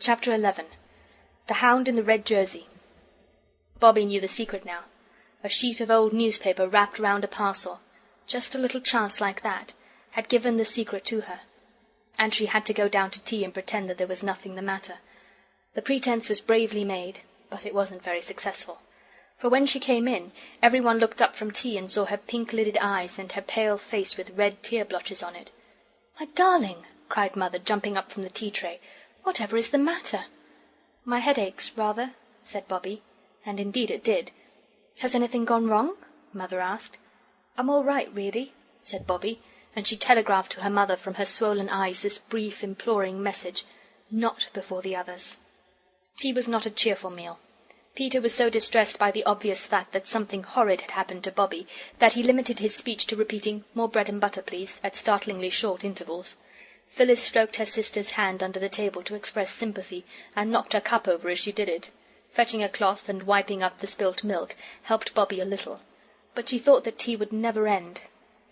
Chapter 11. The Hound in the Red Jersey. Bobby knew the secret now. A sheet of old newspaper wrapped round a parcel, just a little chance like that, had given the secret to her. And she had to go down to tea and pretend that there was nothing the matter. The pretence was bravely made, but it wasn't very successful. For when she came in, everyone looked up from tea and saw her pink-lidded eyes and her pale face with red tear-blotches on it. "My darling," cried Mother, jumping up from the tea-tray, "whatever is the matter?" "My head aches, rather," said Bobby, and indeed it did. "Has anything gone wrong?" Mother asked. "I'm all right, really," said Bobby, and she telegraphed to her mother from her swollen eyes this brief, imploring message: "Not before the others." Tea was not a cheerful meal. Peter was so distressed by the obvious fact that something horrid had happened to Bobby that he limited his speech to repeating "More bread and butter, please," at startlingly short intervals. Phyllis stroked her sister's hand under the table to express sympathy, and knocked her cup over as she did it. Fetching a cloth and wiping up the spilt milk helped Bobby a little. But she thought that tea would never end.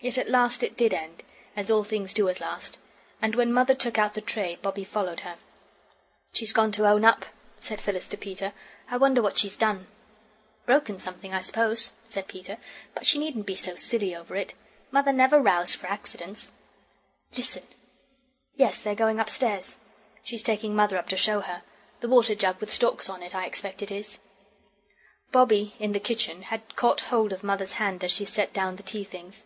Yet at last it did end, as all things do at last, and when Mother took out the tray, Bobby followed her. "She's gone to own up," said Phyllis to Peter. "I wonder what she's done." "Broken something, I suppose," said Peter, "but she needn't be so silly over it. Mother never rows for accidents." "Listen." "Yes, they're going upstairs. She's taking Mother up to show her. The water jug with storks on it, I expect it is." Bobby, in the kitchen, had caught hold of Mother's hand as she set down the tea things.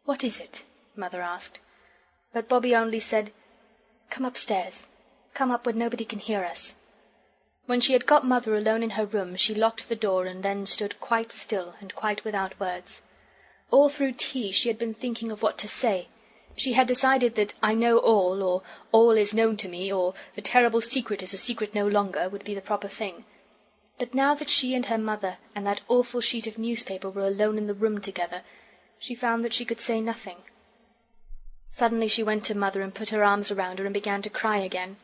"What is it?" Mother asked. But Bobby only said, "Come upstairs. Come up where nobody can hear us." When she had got Mother alone in her room, she locked the door and then stood quite still and quite without words. All through tea she had been thinking of what to say. She had decided that "I know all," or "all is known to me," or "the terrible secret is a secret no longer," would be the proper thing. But now that she and her mother and that awful sheet of newspaper were alone in the room together, she found that she could say nothing. Suddenly she went to Mother and put her arms around her and began to cry again.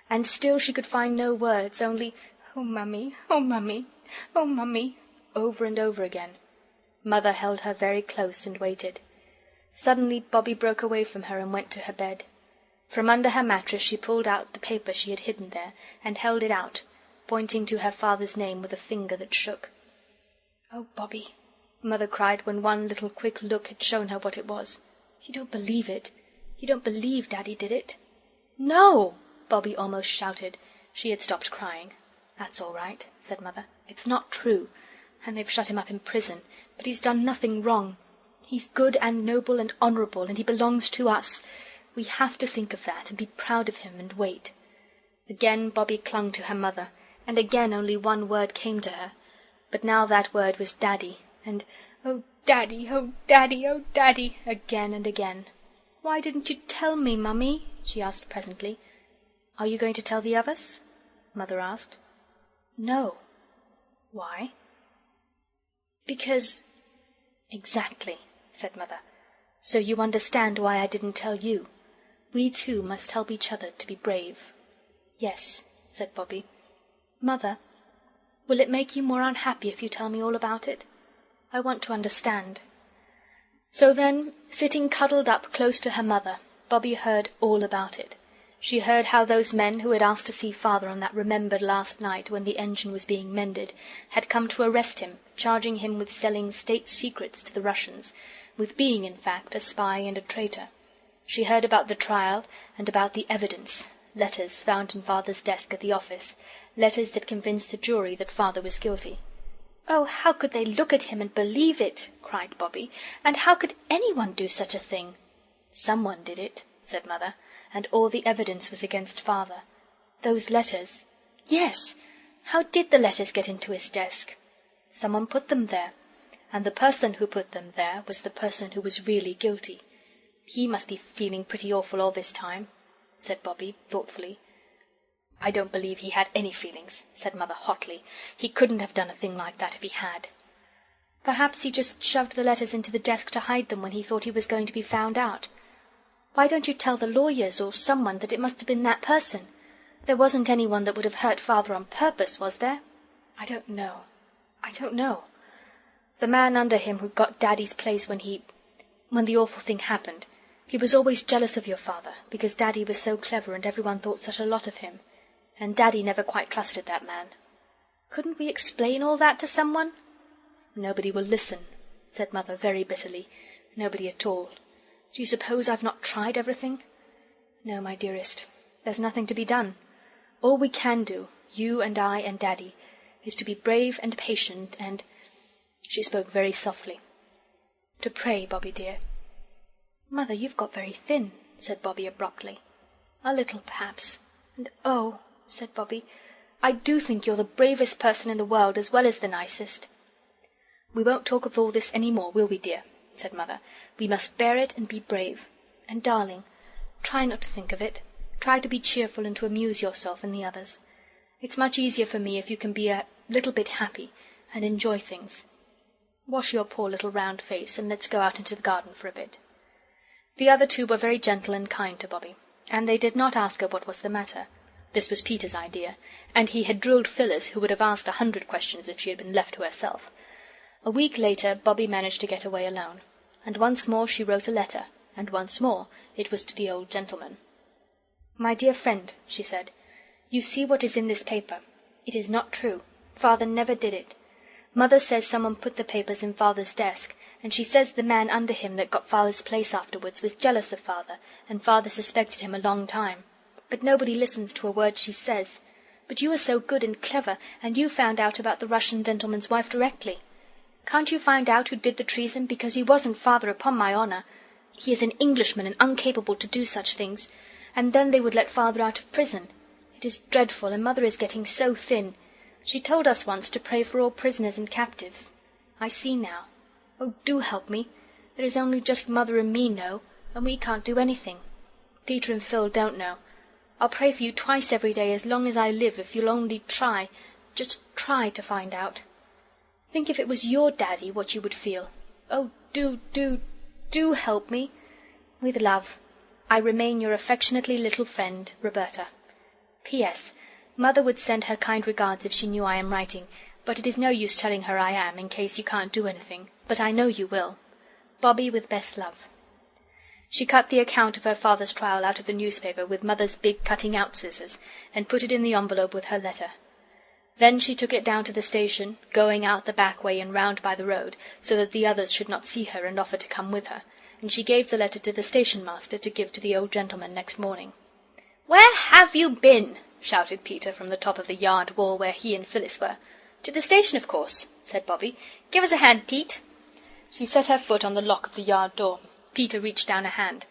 And still she could find no words, only "Oh, Mummy, oh, Mummy, oh, Mummy," over and over again. Mother held her very close and waited. Suddenly Bobby broke away from her and went to her bed. From under her mattress she pulled out the paper she had hidden there and held it out, pointing to her father's name with a finger that shook. "Oh, Bobby," Mother cried when one little quick look had shown her what it was. "You don't believe it? You don't believe Daddy did it?" "No!" Bobby almost shouted. She had stopped crying. "That's all right," said Mother. "It's not true. And they've shut him up in prison. But he's done nothing wrong. He's good and noble and honourable, and he belongs to us. We have to think of that, and be proud of him, and wait." Again Bobby clung to her mother, and again only one word came to her. But now that word was Daddy, and "Oh, Daddy, oh, Daddy, oh, Daddy," again and again. "Why didn't you tell me, Mummy?" she asked presently. "Are you going to tell the others?" Mother asked. "No." "Why?" "Because—" "Exactly," said Mother. "So you understand why I didn't tell you. We two must help each other to be brave." "Yes," said Bobby. "Mother, will it make you more unhappy if you tell me all about it? I want to understand." So then, sitting cuddled up close to her mother, Bobby heard all about it. She heard how those men who had asked to see Father on that remembered last night when the engine was being mended had come to arrest him, charging him with selling state secrets to the Russians, with being, in fact, a spy and a traitor. She heard about the trial and about the evidence, letters found in Father's desk at the office, letters that convinced the jury that Father was guilty. "Oh, how could they look at him and believe it?" cried Bobby. "And how could anyone do such a thing?" "Someone did it," said Mother, "and all the evidence was against Father. Those letters—" "Yes! How did the letters get into his desk?" "Someone put them there, and the person who put them there was the person who was really guilty. He must be feeling pretty awful all this time," said Bobby, thoughtfully. "I don't believe he had any feelings," said Mother hotly. "He couldn't have done a thing like that if he had." "Perhaps he just shoved the letters into the desk to hide them when he thought he was going to be found out. Why don't you tell the lawyers or someone that it must have been that person? There wasn't anyone that would have hurt Father on purpose, was there?" "I don't know. I don't know. The man under him who got Daddy's place when the awful thing happened, he was always jealous of your father, because Daddy was so clever and everyone thought such a lot of him. And Daddy never quite trusted that man. Couldn't we explain all that to someone?" "Nobody will listen," said Mother very bitterly. "Nobody at all. Do you suppose I've not tried everything? No, my dearest, there's nothing to be done. All we can do, you and I and Daddy, is to be brave and patient and—" She spoke very softly. "To pray, Bobby dear." "Mother, you've got very thin," said Bobby abruptly. "A little, perhaps. And oh," said Bobby, "I do think you're the bravest person in the world as well as the nicest." "We won't talk of all this any more, will we, dear?" said Mother. "We must bear it and be brave. And, darling, try not to think of it. Try to be cheerful and to amuse yourself and the others. It's much easier for me if you can be a little bit happy and enjoy things. Wash your poor little round face, and let's go out into the garden for a bit." The other two were very gentle and kind to Bobby, and they did not ask her what was the matter. This was Peter's idea, and he had drilled Phyllis, who would have asked 100 questions if she had been left to herself. A week later Bobby managed to get away alone, and once more she wrote a letter, and once more it was to the old gentleman. "My dear friend," she said, "you see what is in this paper. It is not true. Father never did it. Mother says someone put the papers in Father's desk, and she says the man under him that got Father's place afterwards was jealous of Father, and Father suspected him a long time. But nobody listens to a word she says. But you are so good and clever, and you found out about the Russian gentleman's wife directly. Can't you find out who did the treason, because he wasn't Father, upon my honour. He is an Englishman and incapable to do such things, and then they would let Father out of prison. It is dreadful, and Mother is getting so thin. She told us once to pray for all prisoners and captives. I see now. Oh, do help me. There is only just Mother and me know, and we can't do anything. Peter and Phil don't know. I'll pray for you twice every day as long as I live if you'll only try, just try to find out. Think if it was your Daddy what you would feel. Oh, do help me. With love, I remain your affectionately little friend, Roberta. P.S. Mother would send her kind regards if she knew I am writing, but it is no use telling her I am, in case you can't do anything, but I know you will. Bobby, with best love. She cut the account of her father's trial out of the newspaper with Mother's big cutting-out scissors, and put it in the envelope with her letter. Then she took it down to the station, going out the back way and round by the road, so that the others should not see her and offer to come with her, and she gave the letter to the station-master to give to the old gentleman next morning. "Where have you been?" shouted Peter from the top of the yard wall where he and Phyllis were. "To the station, of course," said Bobby. "Give us a hand, Pete." She set her foot on the lock of the yard door. Peter reached down a hand.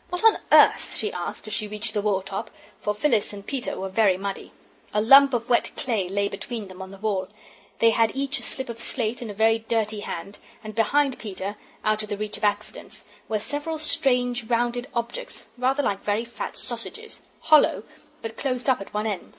"What on earth?" she asked as she reached the wall-top, for Phyllis and Peter were very muddy. A lump of wet clay lay between them on the wall. They had each a slip of slate in a very dirty hand, and behind Peter, out of the reach of accidents, were several strange rounded objects, rather like very fat sausages, hollow, but closed up at one end.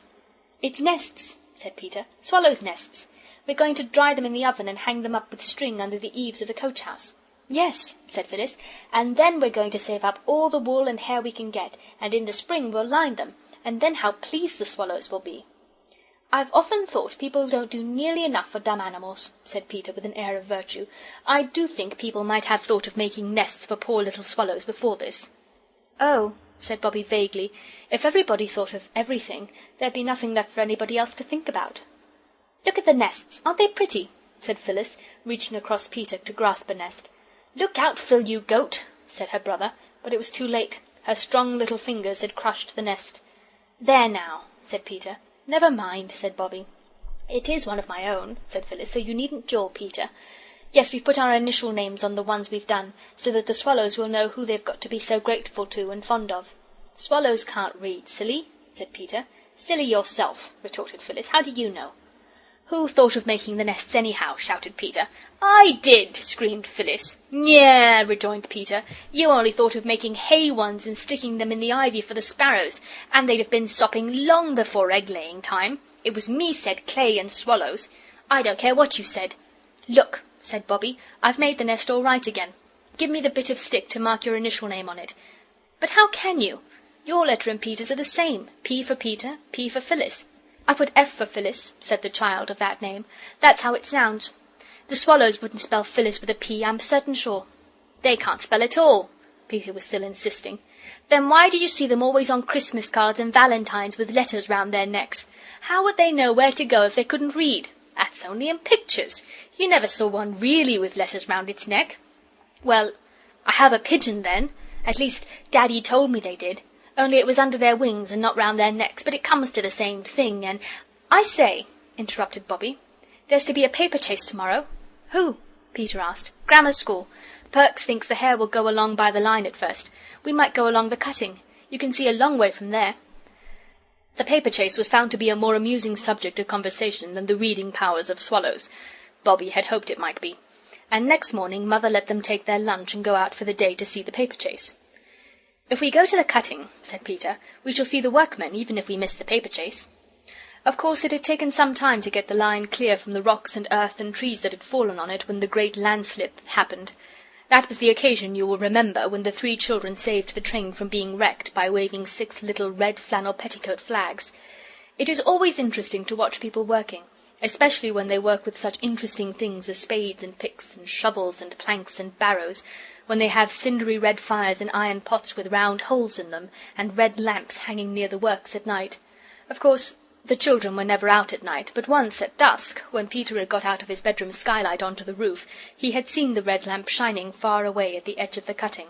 "It's nests," said Peter. "Swallows' nests. We're going to dry them in the oven and hang them up with string under the eaves of the coach-house." "Yes," said Phyllis, "and then we're going to save up all the wool and hair we can get, and in the spring we'll line them, and then how pleased the swallows will be." "I've often thought people don't do nearly enough for dumb animals," said Peter with an air of virtue. "I do think people might have thought of making nests for poor little swallows before this." "Oh," said Bobby vaguely, "if everybody thought of everything, there'd be nothing left for anybody else to think about." "Look at the nests. Aren't they pretty?" said Phyllis, reaching across Peter to grasp a nest. "Look out, Phil, you goat," said her brother, but it was too late. Her strong little fingers had crushed the nest. "There now," said Peter. "Never mind," said Bobby. "It is one of my own," said Phyllis, "so you needn't jaw, Peter. Yes, we've put our initial names on the ones we've done, so that the swallows will know who they've got to be so grateful to and fond of." "Swallows can't read, silly," said Peter. "Silly yourself," retorted Phyllis. "How do you know?" "Who thought of making the nests anyhow?" shouted Peter. "I did!" screamed Phyllis. "Nyeh!" rejoined Peter. "You only thought of making hay ones and sticking them in the ivy for the sparrows, and they'd have been sopping long before egg-laying time. It was me said clay and swallows. I don't care what you said." "Look," said Bobby, "I've made the nest all right again. Give me the bit of stick to mark your initial name on it." "But how can you? Your letter and Peter's are the same. P for Peter, P for Phyllis." "I put F for Phyllis," said the child of that name. "That's how it sounds. The swallows wouldn't spell Phyllis with a P, I'm certain sure." "They can't spell at all." Peter was still insisting. "Then why do you see them always on Christmas cards and Valentines with letters round their necks? How would they know where to go if they couldn't read? That's only in pictures. You never saw one really with letters round its neck." "Well, I have a pigeon then. At least, Daddy told me they did. Only it was under their wings and not round their necks, but it comes to the same thing, and—" "I say," interrupted Bobby, "there's to be a paper chase tomorrow." "Who?" Peter asked. "Grammar school. Perks thinks the hare will go along by the line at first. We might go along the cutting. You can see a long way from there." The paper chase was found to be a more amusing subject of conversation than the reading powers of swallows. Bobby had hoped it might be. And next morning Mother let them take their lunch and go out for the day to see the paper chase. "If we go to the cutting," said Peter, "we shall see the workmen, even if we miss the paper chase." Of course it had taken some time to get the line clear from the rocks and earth and trees that had fallen on it when the great landslip happened. That was the occasion, you will remember, when the 3 children saved the train from being wrecked by waving 6 little red flannel petticoat flags. It is always interesting to watch people working, especially when they work with such interesting things as spades and picks and shovels and planks and barrows, when they have cindery red fires in iron pots with round holes in them, and red lamps hanging near the works at night. Of course, the children were never out at night, but once at dusk, when Peter had got out of his bedroom skylight onto the roof, he had seen the red lamp shining far away at the edge of the cutting.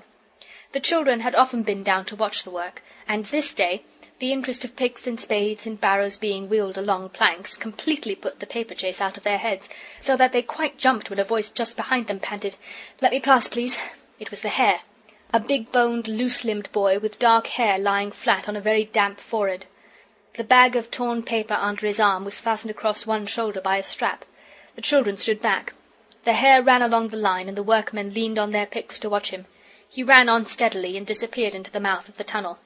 The children had often been down to watch the work, and this day the interest of picks and spades and barrows being wheeled along planks completely put the paper chase out of their heads, so that they quite jumped when a voice just behind them panted, "Let me pass, please." It was the hare, a big-boned, loose-limbed boy with dark hair lying flat on a very damp forehead. The bag of torn paper under his arm was fastened across one shoulder by a strap. The children stood back. The hare ran along the line, and the workmen leaned on their picks to watch him. He ran on steadily and disappeared into the mouth of the tunnel.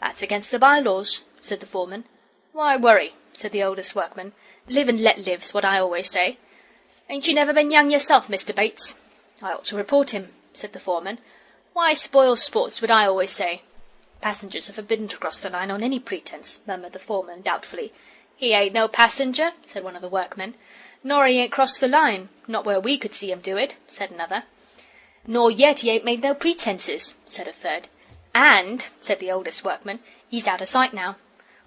"That's against the by-laws," said the foreman. "Why worry?" said the oldest workman. "Live and let live's what I always say. Ain't you never been young yourself, Mr. Bates?" "I ought to report him," said the foreman. "Why spoil sport's what I always say." "Passengers are forbidden to cross the line on any pretence," murmured the foreman doubtfully. "He ain't no passenger," said one of the workmen. "Nor he ain't crossed the line, not where we could see him do it," said another. "Nor yet he ain't made no pretences," said a third. "And," said the oldest workman, "he's out of sight now.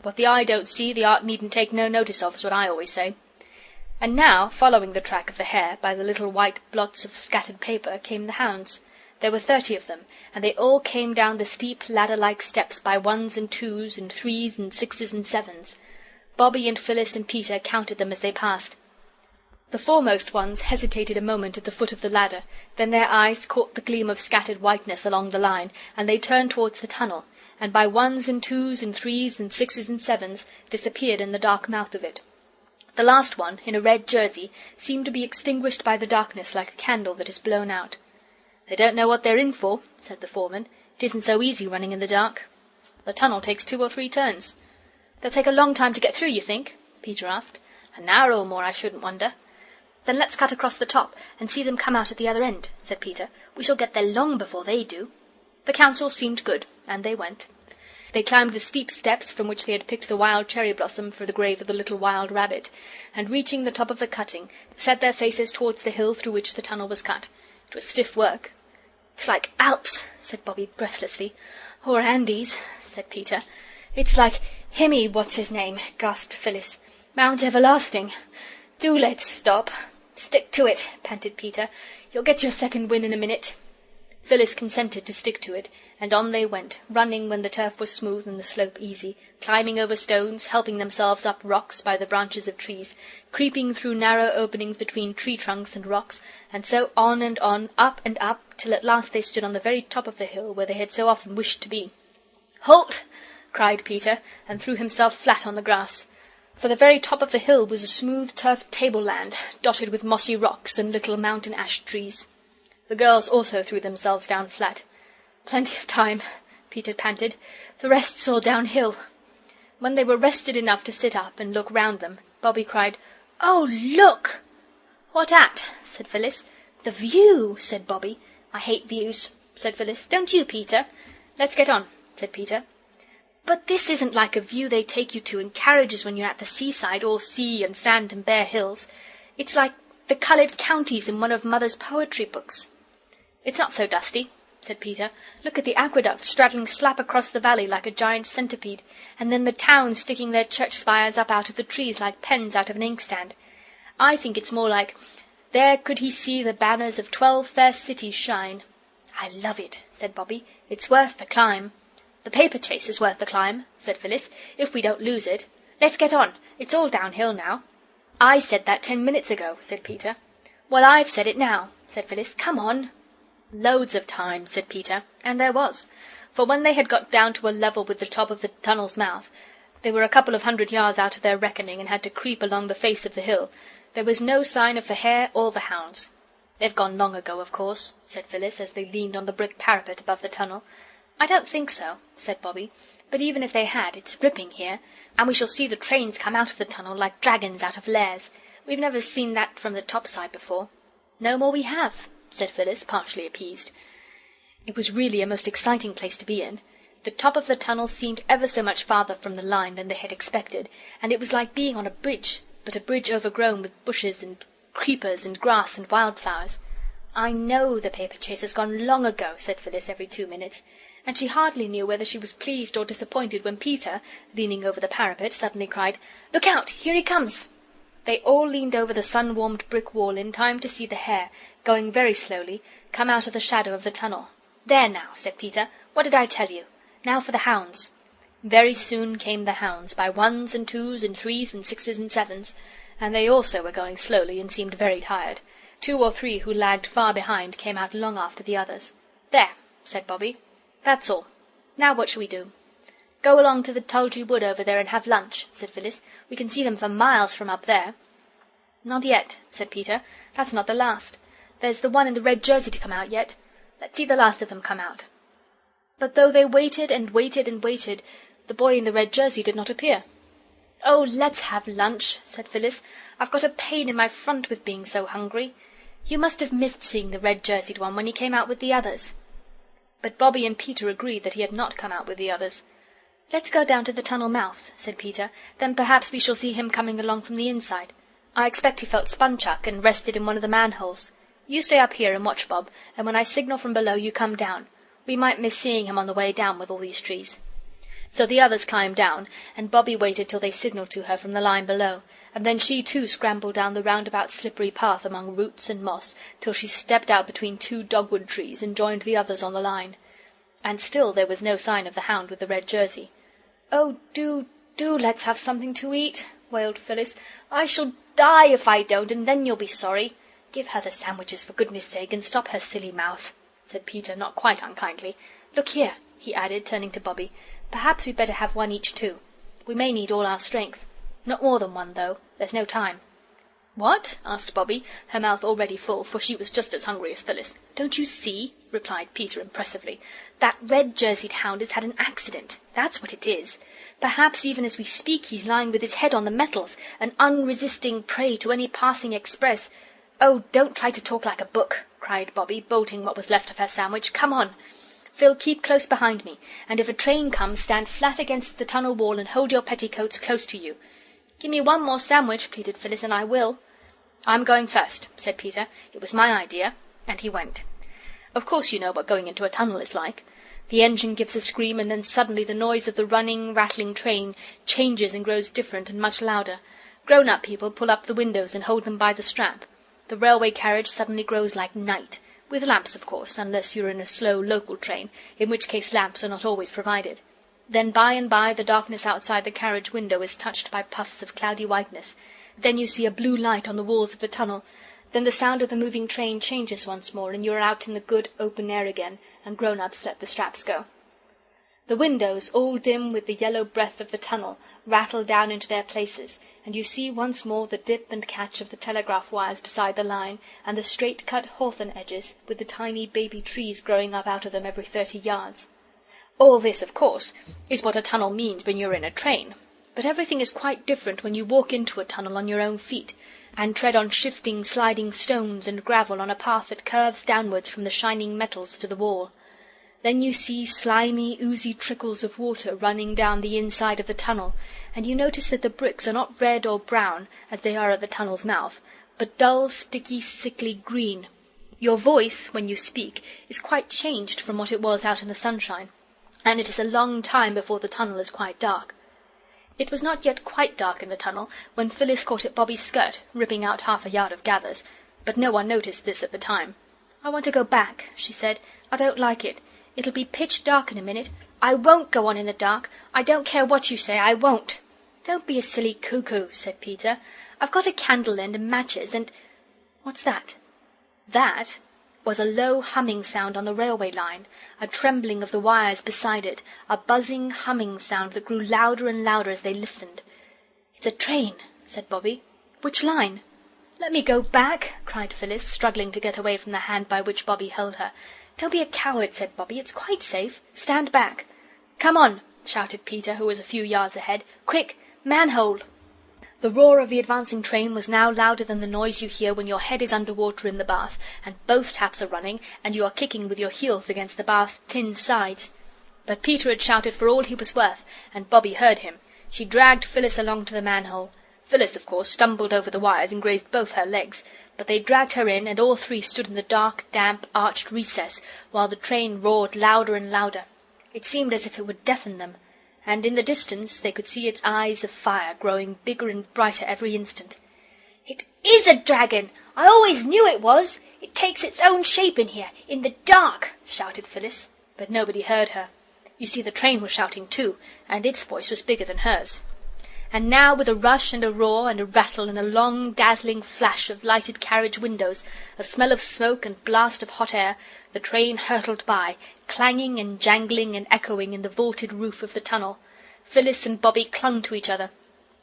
What the eye don't see, the art needn't take no notice of, is what I always say." And now, following the track of the hare by the little white blots of scattered paper, came the hounds. There were 30 of them, and they all came down the steep ladder-like steps by 1s and 2s and 3s and 6s and 7s. Bobby and Phyllis and Peter counted them as they passed. The foremost ones hesitated a moment at the foot of the ladder, then their eyes caught the gleam of scattered whiteness along the line, and they turned towards the tunnel, and by 1s and 2s and 3s and 6s and 7s disappeared in the dark mouth of it. The last one, in a red jersey, seemed to be extinguished by the darkness like a candle that is blown out. "They don't know what they're in for," said the foreman. "It isn't so easy running in the dark. The tunnel takes 2 or 3 turns." "They'll take a long time to get through, you think?" Peter asked. "An hour or more, I shouldn't wonder." "Then let's cut across the top and see them come out at the other end," said Peter. "We shall get there long before they do." The counsel seemed good, and they went. They climbed the steep steps from which they had picked the wild cherry blossom for the grave of the little wild rabbit, and reaching the top of the cutting, set their faces towards the hill through which the tunnel was cut. It was stiff work. "It's like Alps," said Bobby breathlessly. "Or Andes," said Peter. "It's like Himmy, what's-his-name," gasped Phyllis. "Mount Everlasting. Do let's stop." "Stick to it," panted Peter. "You'll get your second wind in a minute." Phyllis consented to stick to it, and on they went, running when the turf was smooth and the slope easy, climbing over stones, helping themselves up rocks by the branches of trees, creeping through narrow openings between tree trunks and rocks, and so on and on, up and up, till at last they stood on the very top of the hill where they had so often wished to be. "Halt!" cried Peter, and threw himself flat on the grass. For the very top of the hill was a smooth turf tableland, dotted with mossy rocks and little mountain ash trees. The girls also threw themselves down flat. "Plenty of time," Peter panted. "The rest's all downhill." When they were rested enough to sit up and look round them, Bobby cried, "Oh, look!" "What at?" said Phyllis. "The view," said Bobby. "I hate views," said Phyllis. "Don't you, Peter?" "Let's get on," said Peter. "But this isn't like a view they take you to in carriages when you're at the seaside, all sea and sand and bare hills. It's like the coloured counties in one of Mother's poetry books." "It's not so dusty," said Peter. "Look at the aqueduct straddling slap across the valley like a giant centipede, and then the towns sticking their church spires up out of the trees like pens out of an inkstand. I think it's more like, 'There could he see the banners of 12 fair cities shine.'" "I love it," said Bobbie. "It's worth the climb." "The paper chase is worth the climb," said Phyllis, "if we don't lose it. Let's get on. It's all downhill now." "I said that 10 minutes ago," said Peter. "Well, I've said it now," said Phyllis. "Come on." "Loads of time," said Peter, and there was, for when they had got down to a level with the top of the tunnel's mouth, they were a couple of 100 yards out of their reckoning and had to creep along the face of the hill. There was no sign of the hare or the hounds. "They've gone long ago, of course," said Phyllis, as they leaned on the brick parapet above the tunnel. "I don't think so," said Bobbie, "but even if they had, it's ripping here, and we shall see the trains come out of the tunnel like dragons out of lairs. We've never seen that from the top side before." "No more we have," said Phyllis, partially appeased. It was really a most exciting place to be in. The top of the tunnel seemed ever so much farther from the line than they had expected, and it was like being on a bridge, but a bridge overgrown with bushes and creepers and grass and wildflowers. "I know the paper chase has gone long ago," said Phyllis every 2 minutes, and she hardly knew whether she was pleased or disappointed when Peter, leaning over the parapet, suddenly cried, "Look out! Here he comes!" They all leaned over the sun-warmed brick wall in time to see the hare, going very slowly, come out of the shadow of the tunnel. "There now," said Peter. "What did I tell you? Now for the hounds." Very soon came the hounds, by 1s and 2s and 3s and 6s and 7s, and they also were going slowly and seemed very tired. 2 or 3 who lagged far behind came out long after the others. "There," said Bobbie. "That's all. Now what shall we do?" "Go along to the Tulgey Wood over there and have lunch," said Phyllis. "We can see them for miles from up there." "Not yet," said Peter. "That's not the last. There's the one in the red jersey to come out yet. Let's see the last of them come out." But though they waited and waited and waited, the boy in the red jersey did not appear. "Oh, let's have lunch," said Phyllis. "I've got a pain in my front with being so hungry. You must have missed seeing the red-jerseyed one when he came out with the others." But Bobbie and Peter agreed that he had not come out with the others. "Let's go down to the tunnel mouth," said Peter. "Then perhaps we shall see him coming along from the inside. I expect he felt spun-chuck and rested in one of the manholes. You stay up here and watch, Bob, and when I signal from below you come down. We might miss seeing him on the way down with all these trees." So the others climbed down, and Bobbie waited till they signalled to her from the line below, and then she too scrambled down the roundabout slippery path among roots and moss till she stepped out between 2 dogwood trees and joined the others on the line. And still there was no sign of the hound with the red jersey. "Oh, do let's have something to eat," wailed Phyllis. "I shall die if I don't, and then you'll be sorry." "Give her the sandwiches, for goodness sake, and stop her silly mouth," said Peter, not quite unkindly. "Look here," he added, turning to Bobbie, "perhaps we'd better have one each too. We may need all our strength. Not more than one, though. There's no time." "What?" asked Bobbie, her mouth already full, for she was just as hungry as Phyllis. "Don't you see?" replied Peter impressively. "That red-jerseyed hound has had an accident. That's what it is. Perhaps even as we speak he's lying with his head on the metals, an unresisting prey to any passing express—" "Oh, don't try to talk like a book," cried Bobbie, bolting what was left of her sandwich. "Come on. Phil, keep close behind me, and if a train comes, stand flat against the tunnel wall and hold your petticoats close to you." "Give me one more sandwich," pleaded Phyllis, "and I will." "I'm going first," said Peter. "It was my idea," and he went. Of course you know what going into a tunnel is like. The engine gives a scream, and then suddenly the noise of the running, rattling train changes and grows different and much louder. Grown-up people pull up the windows and hold them by the strap. The railway carriage suddenly grows like night, with lamps, of course, unless you're in a slow local train, in which case lamps are not always provided. Then by and by the darkness outside the carriage window is touched by puffs of cloudy whiteness. Then you see a blue light on the walls of the tunnel. Then the sound of the moving train changes once more, and you are out in the good open air again, and grown-ups let the straps go. The windows, all dim with the yellow breath of the tunnel, rattle down into their places, and you see once more the dip and catch of the telegraph wires beside the line, and the straight-cut hawthorn edges, with the tiny baby trees growing up out of them every 30 yards. All this, of course, is what a tunnel means when you're in a train, but everything is quite different when you walk into a tunnel on your own feet, and tread on shifting, sliding stones and gravel on a path that curves downwards from the shining metals to the wall. Then you see slimy, oozy trickles of water running down the inside of the tunnel, and you notice that the bricks are not red or brown, as they are at the tunnel's mouth, but dull, sticky, sickly green. Your voice, when you speak, is quite changed from what it was out in the sunshine, and it is a long time before the tunnel is quite dark." It was not yet quite dark in the tunnel when Phyllis caught at Bobby's skirt, ripping out half a yard of gathers, but no one noticed this at the time. "I want to go back," she said. "I don't like it. It'll be pitch dark in a minute. I won't go on in the dark. I don't care what you say, I won't." "Don't be a silly cuckoo," said Peter. "I've got a candle end and matches and—" "What's that?" That was a low humming sound on the railway line, a trembling of the wires beside it, a buzzing, humming sound that grew louder and louder as they listened. "It's a train," said Bobby. "Which line?" "Let me go back," cried Phyllis, struggling to get away from the hand by which Bobby held her. "Don't be a coward," said Bobby. "It's quite safe. Stand back." "Come on," shouted Peter, who was a few yards ahead. "Quick! Manhole!" The roar of the advancing train was now louder than the noise you hear when your head is under water in the bath, and both taps are running, and you are kicking with your heels against the bath's tin sides. But Peter had shouted for all he was worth, and Bobby heard him. She dragged Phyllis along to the manhole. Phyllis, of course, stumbled over the wires and grazed both her legs, but they dragged her in, and all three stood in the dark, damp, arched recess, while the train roared louder and louder. It seemed as if it would deafen them, and in the distance they could see its eyes of fire growing bigger and brighter every instant. "It is a dragon! I always knew it was! It takes its own shape in here, in the dark!" shouted Phyllis, but nobody heard her. You see, the train was shouting too, and its voice was bigger than hers. And now, with a rush and a roar and a rattle and a long dazzling flash of lighted carriage windows, a smell of smoke and blast of hot air, the train hurtled by, clanging and jangling and echoing in the vaulted roof of the tunnel. Phyllis and Bobby clung to each other.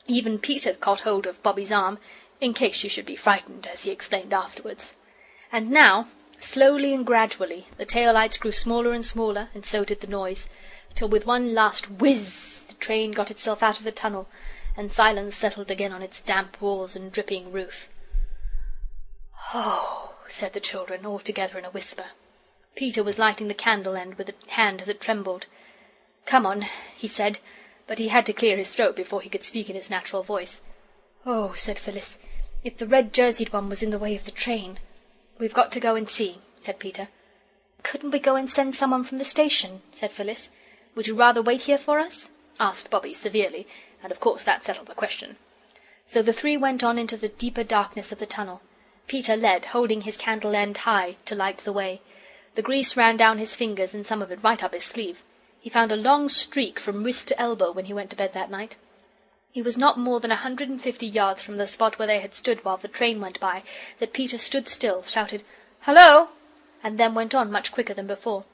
Even Peter caught hold of Bobby's arm, in case she should be frightened, as he explained afterwards. And now, slowly and gradually, the tail lights grew smaller and smaller, and so did the noise, till with one last whizz the train got itself out of the tunnel, and silence settled again on its damp walls and dripping roof. "Oh," said the children, all together in a whisper. Peter was lighting the candle end with a hand that trembled. "Come on," he said, but he had to clear his throat before he could speak in his natural voice. "Oh," said Phyllis, "if the red-jerseyed one was in the way of the train—" "We've got to go and see," said Peter. "Couldn't we go and send someone from the station?" said Phyllis. "Would you rather wait here for us?" asked Bobby severely, and of course that settled the question. So the three went on into the deeper darkness of the tunnel. Peter led, holding his candle end high to light the way. The grease ran down his fingers, and some of it right up his sleeve. He found a long streak from wrist to elbow when he went to bed that night. He was not more than 150 yards from the spot where they had stood while the train went by, that Peter stood still, shouted, "Hullo!" and then went on much quicker than before.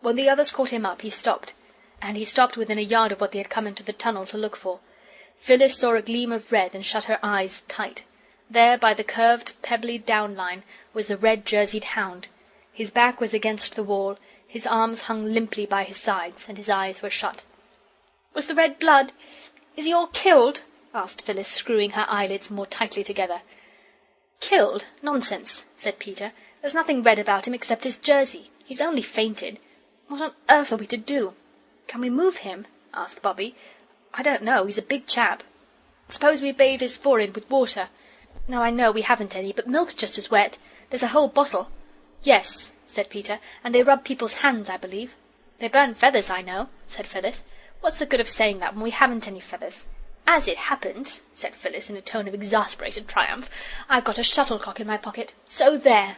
When the others caught him up, he stopped, and he stopped within a yard of what they had come into the tunnel to look for. Phyllis saw a gleam of red and shut her eyes tight. There, by the curved, pebbly down line, was the red-jerseyed Hound. His back was against the wall, his arms hung limply by his sides, and his eyes were shut. "Was the red blood? Is he all killed?" asked Phyllis, screwing her eyelids more tightly together. "Killed? Nonsense," said Peter. "There's nothing red about him except his jersey. He's only fainted. What on earth are we to do?" "Can we move him?" asked Bobby. "I don't know. He's a big chap." "Suppose we bathe his forehead with water?" "No, I know we haven't any, but milk's just as wet. There's a whole bottle." "Yes," said Peter, "and they rub people's hands, I believe." "They burn feathers, I know," said Phyllis. "What's the good of saying that when we haven't any feathers?" "As it happens," said Phyllis in a tone of exasperated triumph, "I've got a shuttlecock in my pocket. So there!"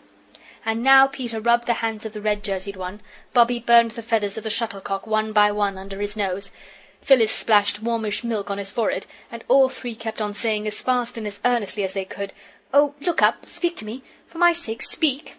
And now Peter rubbed the hands of the red-jerseyed one. Bobby burned the feathers of the shuttlecock one by one under his nose. Phyllis splashed warmish milk on his forehead, and all three kept on saying as fast and as earnestly as they could, "Oh, look up! Speak to me! For my sake, speak!"